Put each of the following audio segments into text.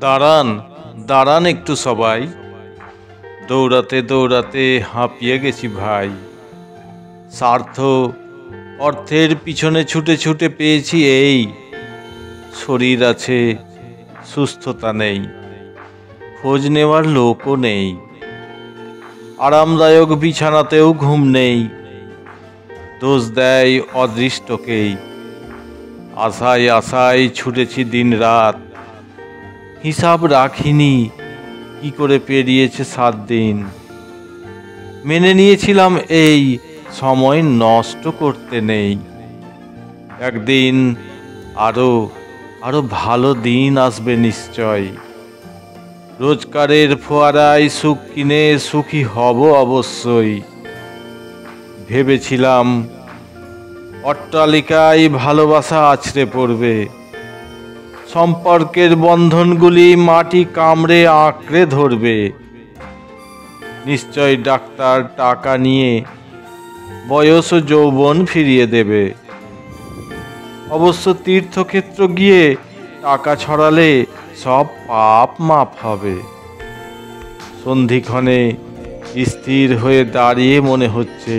দাঁড়ান দাঁড়ান একটু সবাই, দৌড়াতে দৌড়াতে হাঁপিয়ে গেছি ভাই। স্বার্থ অর্থের পিছনে ছুটে ছুটে পেয়েছি এই, শরীর আছে সুস্থতা নেই, খোঁজ নেওয়ার লোকও নেই, আরামদায়ক বিছানাতেও ঘুম নেই, দোষ দেয় অদৃষ্টকেই। আশায় আশায় ছুটেছি দিন রাত, হিসাব রাখিনি কি করে পেরিয়েছে 7 দিন। মেনে নিয়েছিলাম এই সময় নষ্ট করতে নেই, একদিন আরো আরো ভালো দিন আসবে নিশ্চয়। রোজগারের ফোয়ারায় সুখ কিনে সুখী হব অবশ্যই। ভেবেছিলাম অট্টালিকায় ভালোবাসা আছড়ে পড়বে, সম্পর্কের বন্ধনগুলি মাটি কামড়ে আঁকড়ে ধরবে। নিশ্চয় ডাক্তার টাকা নিয়ে বয়স ও যৌবন ফিরিয়ে দেবে। অবশ্য তীর্থক্ষেত্র গিয়ে টাকা ছড়ালে সব পাপ মাপ হবে। সন্ধিক্ষণে স্থির হয়ে দাঁড়িয়ে মনে হচ্ছে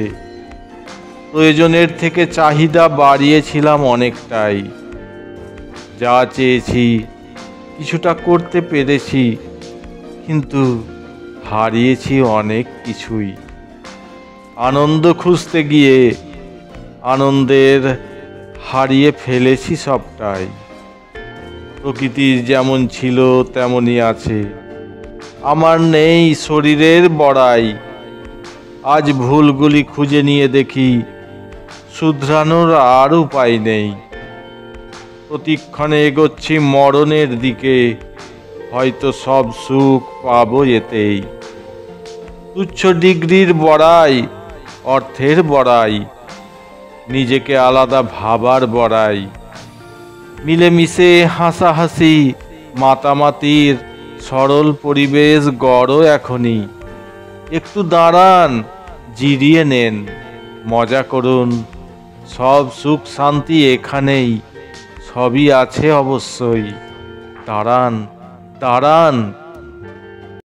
প্রয়োজনের থেকে চাহিদা বাড়িয়েছিলাম অনেকটাই। যা চেয়েছি কিছুটা করতে পেরেছি, কিন্তু হারিয়েছি অনেক কিছুই। আনন্দ খুঁজতে গিয়ে আনন্দের হারিয়ে ফেলেছি সবটাই। প্রকৃতির যেমন ছিল তেমনই আছে, আমার নেই শরীরের বড়াই। আজ ভুলগুলি খুঁজে নিয়ে দেখি শুধরানোর আর উপায় নেই। প্রতিক্ষণে এগোচ্ছি মরণের দিকে, হয়তো সব সুখ পাবো এতেই। তুচ্ছ ডিগ্রির বড়াই, অর্থের বড়াই, নিজেকে আলাদা ভাবার বড়াই, মিলেমিশে হাসাহাসি মাতামাতির সরল পরিবেশ গড়ো এখনই। একটু দাঁড়ান, জিরিয়ে নেন, মজা করুন, সব সুখ শান্তি এখানেই, সবই আছে অবশ্যই। দাঁড়ান দাঁড়ান।